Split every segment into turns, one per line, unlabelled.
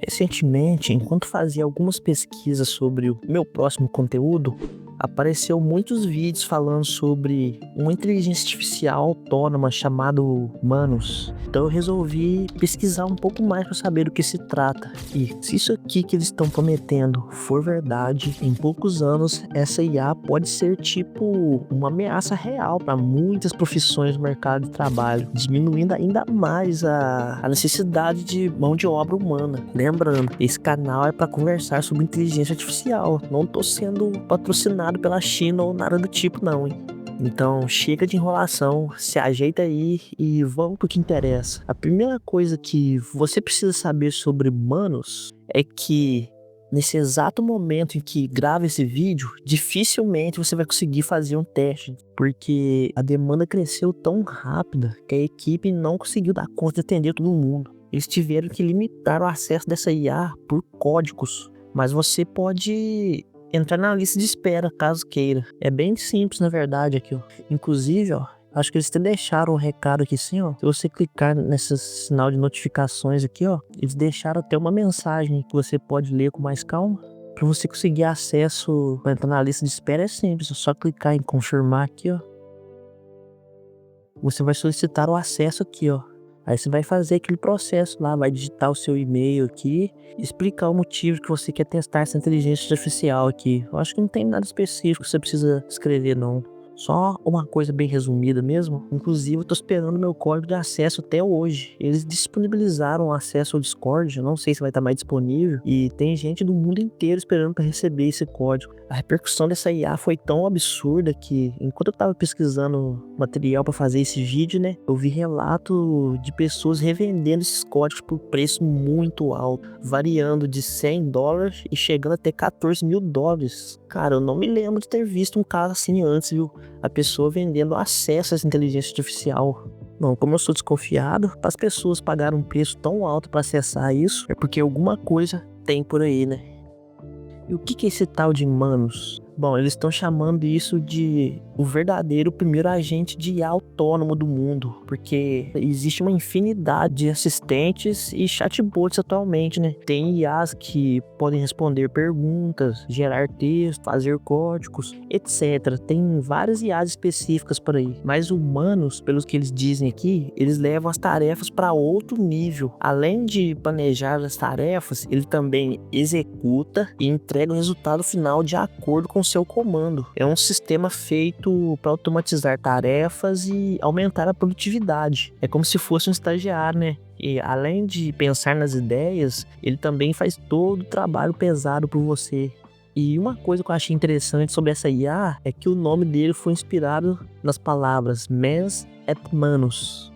Recentemente, enquanto fazia algumas pesquisas sobre o meu próximo conteúdo, apareceu muitos vídeos falando sobre uma inteligência artificial autônoma chamada Manus. Então eu resolvi pesquisar um pouco mais para saber do que se trata. E se isso aqui que eles estão prometendo for verdade, em poucos anos essa IA pode ser tipo uma ameaça real para muitas profissões do mercado de trabalho, diminuindo ainda mais a necessidade de mão de obra humana. Lembrando, esse canal é para conversar sobre inteligência artificial. Não tô sendo patrocinado pela China ou nada do tipo não, hein? Então chega de enrolação, se ajeita aí e vamos pro que interessa. A primeira coisa que você precisa saber sobre Manus é que nesse exato momento em que grava esse vídeo, dificilmente você vai conseguir fazer um teste, porque a demanda cresceu tão rápida que a equipe não conseguiu dar conta de atender todo mundo. Eles tiveram que limitar o acesso dessa IA por códigos, mas você pode entrar na lista de espera, caso queira. É bem simples, na verdade, aqui, ó. Inclusive, ó, acho que eles até deixaram um recado aqui, assim, ó. Se você clicar nesse sinal de notificações aqui, ó, eles deixaram até uma mensagem que você pode ler com mais calma. Para você conseguir acesso para entrar na lista de espera é simples, é só clicar em confirmar aqui, ó. Você vai solicitar o acesso aqui, ó. Aí você vai fazer aquele processo lá, vai digitar o seu e-mail aqui, explicar o motivo que você quer testar essa inteligência artificial aqui. Eu acho que não tem nada específico que você precisa escrever não. Só uma coisa bem resumida mesmo. Inclusive, eu tô esperando meu código de acesso até hoje. Eles disponibilizaram o acesso ao Discord, eu não sei se vai estar mais disponível. E tem gente do mundo inteiro esperando para receber esse código. A repercussão dessa IA foi tão absurda que, enquanto eu tava pesquisando material para fazer esse vídeo, né, eu vi relato de pessoas revendendo esses códigos por preço muito alto, variando de $100 e chegando até $14.000. Cara, eu não me lembro de ter visto um caso assim antes, viu? A pessoa vendendo acesso a essa inteligência artificial. Bom, como eu sou desconfiado, para as pessoas pagarem um preço tão alto para acessar isso, é porque alguma coisa tem por aí, né? E o que é esse tal de Manus? Bom, eles estão chamando isso de o verdadeiro primeiro agente de IA autônomo do mundo, porque existe uma infinidade de assistentes e chatbots atualmente, né? Tem IAs que podem responder perguntas, gerar texto, fazer códigos, etc. Tem várias IAs específicas por aí, mas humanos, pelos que eles dizem aqui, eles levam as tarefas para outro nível. Além de planejar as tarefas, ele também executa e entrega o resultado final de acordo com seu comando. É um sistema feito para automatizar tarefas e aumentar a produtividade. É como se fosse um estagiário, né? E além de pensar nas ideias, ele também faz todo o trabalho pesado por você. E uma coisa que eu achei interessante sobre essa IA é que o nome dele foi inspirado nas palavras mens et manus.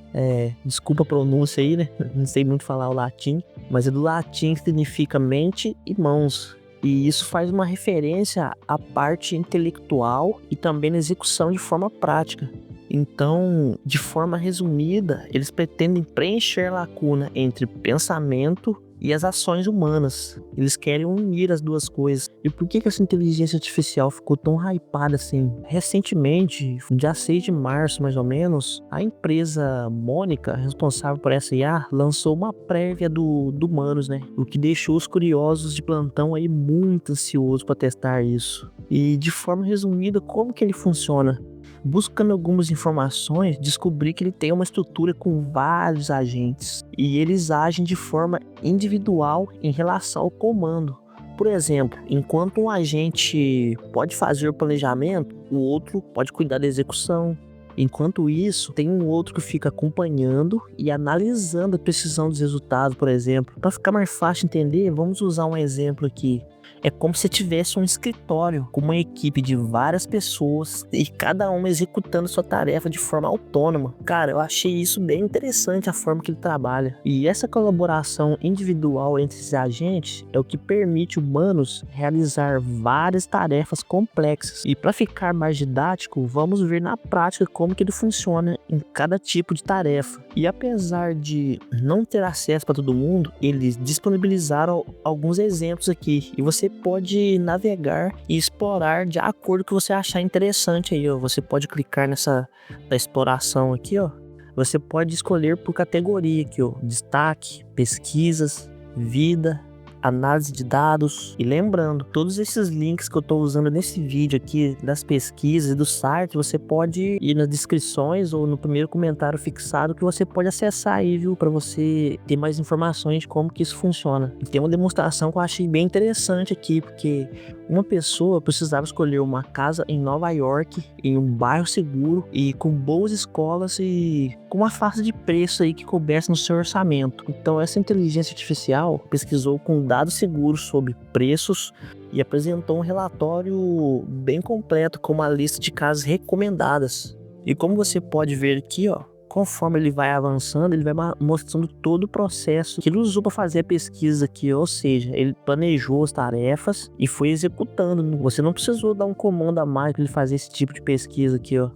Desculpa a pronúncia aí, né? Não sei muito falar o latim, mas é do latim que significa mente e mãos. E isso faz uma referência à parte intelectual e também na execução de forma prática. Então, de forma resumida, eles pretendem preencher a lacuna entre pensamento e as ações humanas. Eles querem unir as duas coisas. E por que essa inteligência artificial ficou tão hypada assim? Recentemente, dia 6 de março mais ou menos, a empresa Mônica, responsável por essa IA, lançou uma prévia do Manus, né? O que deixou os curiosos de plantão aí muito ansiosos para testar isso. E de forma resumida, como que ele funciona? Buscando algumas informações, descobri que ele tem uma estrutura com vários agentes e eles agem de forma individual em relação ao comando. Por exemplo, enquanto um agente pode fazer o planejamento, o outro pode cuidar da execução. Enquanto isso, tem um outro que fica acompanhando e analisando a precisão dos resultados, por exemplo. Para ficar mais fácil de entender, vamos usar um exemplo aqui. É como se tivesse um escritório com uma equipe de várias pessoas e cada uma executando sua tarefa de forma autônoma. Cara, eu achei isso bem interessante a forma que ele trabalha. E essa colaboração individual entre esses agentes é o que permite humanos realizar várias tarefas complexas. E para ficar mais didático, vamos ver na prática como que ele funciona em cada tipo de tarefa. E apesar de não ter acesso para todo mundo, eles disponibilizaram alguns exemplos aqui e você pode navegar e explorar de acordo com o que você achar interessante aí, ó. Você pode clicar nessa da exploração aqui, ó. Você pode escolher por categoria aqui, ó: destaque, pesquisas, vida, análise de dados. E lembrando, todos esses links que eu estou usando nesse vídeo aqui, das pesquisas e do site, você pode ir nas descrições ou no primeiro comentário fixado que você pode acessar aí, viu? Para você ter mais informações de como que isso funciona. E tem uma demonstração que eu achei bem interessante aqui, porque uma pessoa precisava escolher uma casa em Nova York, em um bairro seguro e com boas escolas e com uma faixa de preço aí que coubesse no seu orçamento. Então essa inteligência artificial pesquisou com dados seguros sobre preços e apresentou um relatório bem completo com uma lista de casas recomendadas. E como você pode ver aqui, ó, conforme ele vai avançando, ele vai mostrando todo o processo que ele usou para fazer a pesquisa aqui, ou seja, ele planejou as tarefas e foi executando. Você não precisou dar um comando a mais para ele fazer esse tipo de pesquisa aqui, ó.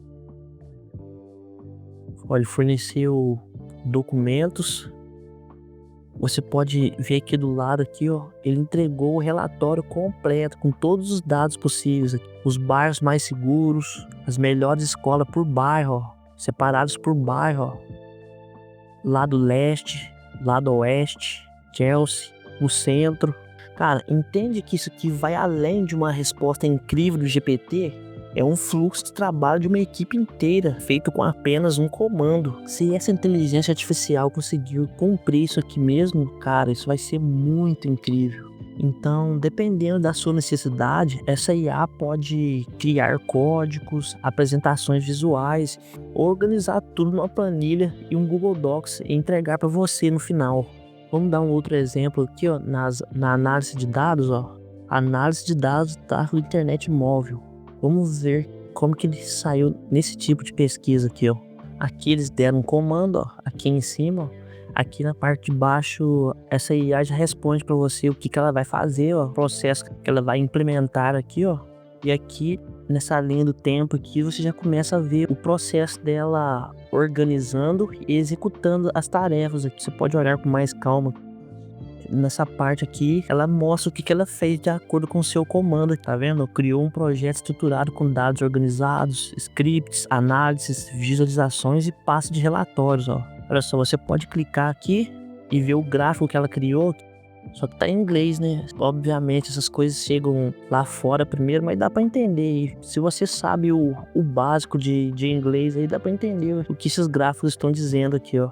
Olha, ele forneceu documentos. Você pode ver aqui do lado aqui, ó, ele entregou o relatório completo com todos os dados possíveis, os bairros mais seguros, as melhores escolas por bairro, ó, separados por bairro, ó. Lado leste, lado oeste, Chelsea, o centro. Cara, entende que isso aqui vai além de uma resposta incrível do GPT? É um fluxo de trabalho de uma equipe inteira, feito com apenas um comando. Se essa inteligência artificial conseguir cumprir isso aqui mesmo, cara, isso vai ser muito incrível. Então, dependendo da sua necessidade, essa IA pode criar códigos, apresentações visuais, organizar tudo numa planilha e um Google Docs e entregar para você no final. Vamos dar um outro exemplo aqui, ó, na análise de dados, ó. Análise de dados da internet móvel. Vamos ver como que ele saiu nesse tipo de pesquisa aqui, ó. Aqui eles deram um comando, ó, aqui em cima, ó. Aqui na parte de baixo, essa IA já responde para você o que ela vai fazer, ó, o processo que ela vai implementar aqui, ó. E aqui, nessa linha do tempo aqui, você já começa a ver o processo dela organizando e executando as tarefas. Aqui você pode olhar com mais calma. Nessa parte aqui, ela mostra o que ela fez de acordo com o seu comando, tá vendo? Criou um projeto estruturado com dados organizados, scripts, análises, visualizações e passo de relatórios, ó. Olha só, você pode clicar aqui e ver o gráfico que ela criou, só que tá em inglês, né? Obviamente essas coisas chegam lá fora primeiro, mas dá pra entender. E se você sabe o básico de inglês, aí dá pra entender o que esses gráficos estão dizendo aqui, ó.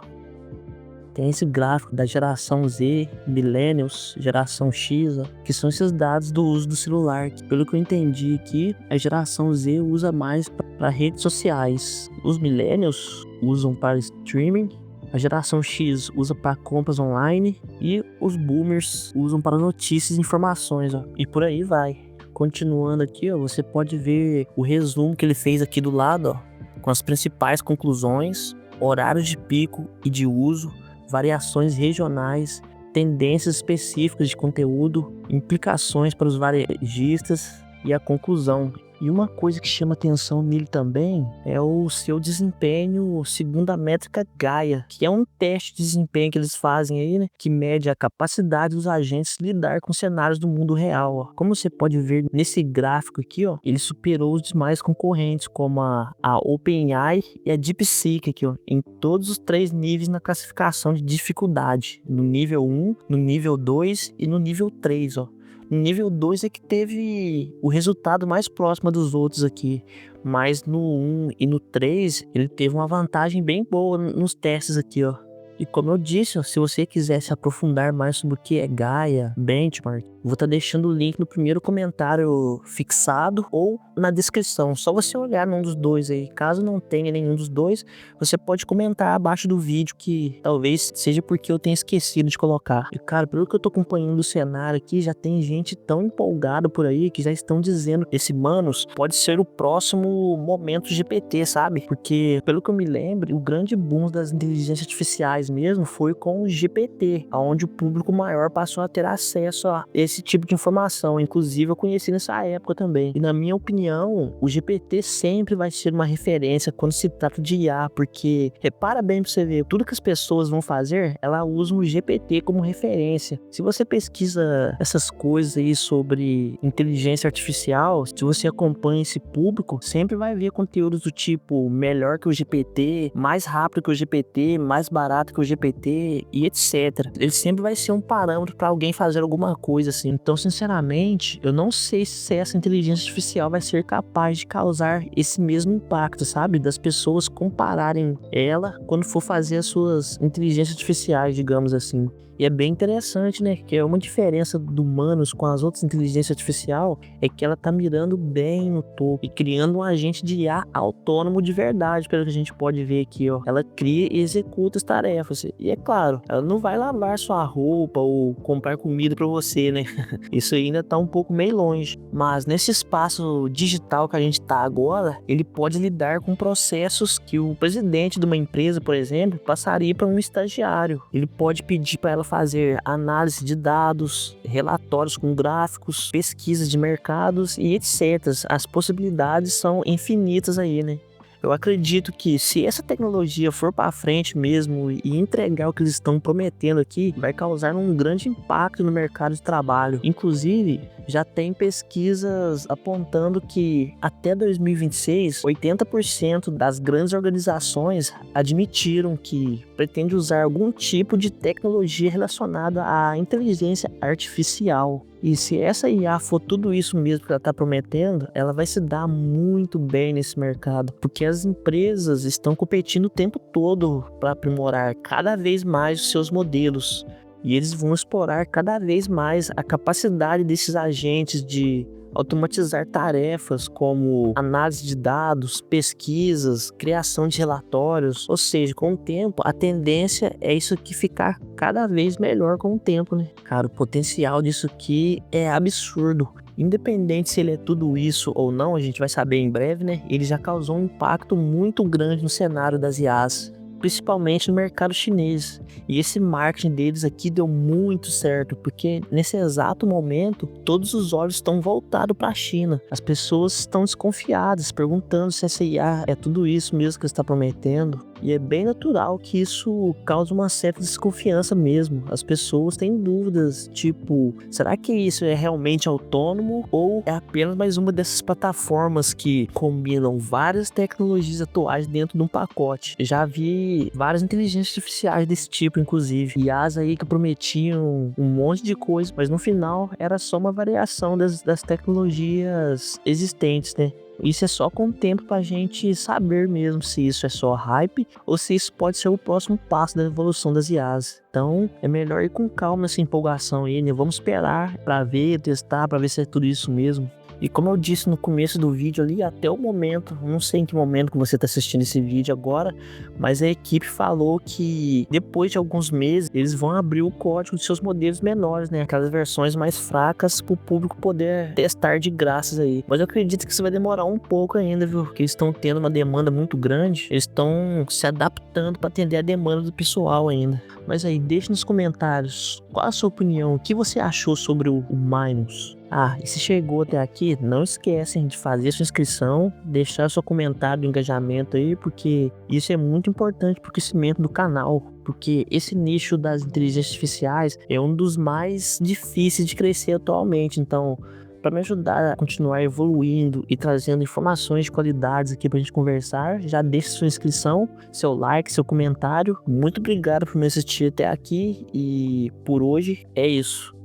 Tem esse gráfico da geração Z, Millennials, geração X, ó, que são esses dados do uso do celular. Que, pelo que eu entendi aqui, a geração Z usa mais para redes sociais. Os Millennials usam para streaming, a geração X usa para compras online e os Boomers usam para notícias e informações, ó, e por aí vai. Continuando aqui, ó, você pode ver o resumo que ele fez aqui do lado, ó, com as principais conclusões, horários de pico e de uso, variações regionais, tendências específicas de conteúdo, implicações para os varejistas e a conclusão. E uma coisa que chama atenção nele também é o seu desempenho segundo a métrica Gaia, que é um teste de desempenho que eles fazem aí, né? Que mede a capacidade dos agentes de lidar com cenários do mundo real, ó. Como você pode ver nesse gráfico aqui, ó, ele superou os demais concorrentes, como a OpenAI e a DeepSeek aqui, ó, em todos os 3 níveis na classificação de dificuldade, no nível 1, no nível 2 e no nível 3, ó. No nível 2 é que teve o resultado mais próximo dos outros aqui, mas no 1 e no 3 ele teve uma vantagem bem boa nos testes aqui, ó. E como eu disse, ó, se você quiser se aprofundar mais sobre o que é Gaia, Benchmark, vou estar deixando o link no primeiro comentário fixado ou na descrição. Só você olhar num dos dois aí. Caso não tenha nenhum dos dois, você pode comentar abaixo do vídeo, que talvez seja porque eu tenha esquecido de colocar. E cara, pelo que eu tô acompanhando o cenário aqui, já tem gente tão empolgada por aí que já estão dizendo que esse Manus pode ser o próximo momento GPT, sabe? Porque, pelo que eu me lembro, o grande boom das inteligências artificiais mesmo foi com o GPT, onde o público maior passou a ter acesso a esse tipo de informação. Inclusive eu conheci nessa época também. E na minha opinião, o GPT sempre vai ser uma referência quando se trata de IA, porque repara bem pra você ver, tudo que as pessoas vão fazer, elas usam o GPT como referência. Se você pesquisa essas coisas aí sobre inteligência artificial, se você acompanha esse público, sempre vai ver conteúdos do tipo melhor que o GPT, mais rápido que o GPT, mais barato que o GPT e etc. Ele sempre vai ser um parâmetro para alguém fazer alguma coisa assim. Então, sinceramente, eu não sei se essa inteligência artificial vai ser capaz de causar esse mesmo impacto, sabe? Das pessoas compararem ela quando for fazer as suas inteligências artificiais, digamos assim. E é bem interessante, né? Que é uma diferença do humanos com as outras inteligências artificiais é que ela tá mirando bem no topo e criando um agente de IA autônomo de verdade, pelo que a gente pode ver aqui, ó. Ela cria e executa as tarefas. E é claro, ela não vai lavar sua roupa ou comprar comida para você, né? Isso ainda tá um pouco meio longe. Mas nesse espaço digital que a gente tá agora, ele pode lidar com processos que o presidente de uma empresa, por exemplo, passaria para um estagiário. Ele pode pedir para ela fazer análise de dados, relatórios com gráficos, pesquisas de mercados e etc. As possibilidades são infinitas aí, né? Eu acredito que se essa tecnologia for para frente mesmo e entregar o que eles estão prometendo aqui, vai causar um grande impacto no mercado de trabalho. Inclusive, já tem pesquisas apontando que até 2026, 80% das grandes organizações admitiram que pretende usar algum tipo de tecnologia relacionada à inteligência artificial. E se essa IA for tudo isso mesmo que ela está prometendo, ela vai se dar muito bem nesse mercado, porque as empresas estão competindo o tempo todo para aprimorar cada vez mais os seus modelos. E eles vão explorar cada vez mais a capacidade desses agentes de automatizar tarefas como análise de dados, pesquisas, criação de relatórios. Ou seja, com o tempo, a tendência é isso aqui ficar cada vez melhor com o tempo, né? Cara, o potencial disso aqui é absurdo. Independente se ele é tudo isso ou não, a gente vai saber em breve, né? Ele já causou um impacto muito grande no cenário das IAs, principalmente no mercado chinês. E esse marketing deles aqui deu muito certo, porque nesse exato momento, todos os olhos estão voltados para a China. As pessoas estão desconfiadas, perguntando se essa IA é tudo isso mesmo que está prometendo. E é bem natural que isso cause uma certa desconfiança mesmo. As pessoas têm dúvidas, tipo, será que isso é realmente autônomo ou é apenas mais uma dessas plataformas que combinam várias tecnologias atuais dentro de um pacote? Já vi várias inteligências artificiais desse tipo, inclusive. IAs aí que prometiam um monte de coisa, mas no final era só uma variação das tecnologias existentes, né? Isso é só com o tempo pra gente saber mesmo se isso é só hype ou se isso pode ser o próximo passo da evolução das IAs. Então é melhor ir com calma nessa empolgação aí, né? Vamos esperar pra ver, testar, pra ver se é tudo isso mesmo. E como eu disse no começo do vídeo ali, até o momento, não sei em que momento que você está assistindo esse vídeo agora, mas a equipe falou que depois de alguns meses, eles vão abrir o código de seus modelos menores, né? Aquelas versões mais fracas para o público poder testar de graça aí. Mas eu acredito que isso vai demorar um pouco ainda, viu? Porque eles estão tendo uma demanda muito grande, eles estão se adaptando para atender a demanda do pessoal ainda. Mas aí, deixa nos comentários qual a sua opinião, o que você achou sobre o Minus. Ah, e se chegou até aqui, não esquecem de fazer sua inscrição, deixar seu comentário de engajamento aí, porque isso é muito importante para o crescimento do canal. Porque esse nicho das inteligências artificiais é um dos mais difíceis de crescer atualmente. Então, para me ajudar a continuar evoluindo e trazendo informações de qualidades aqui para a gente conversar, já deixe sua inscrição, seu like, seu comentário. Muito obrigado por me assistir até aqui e por hoje é isso.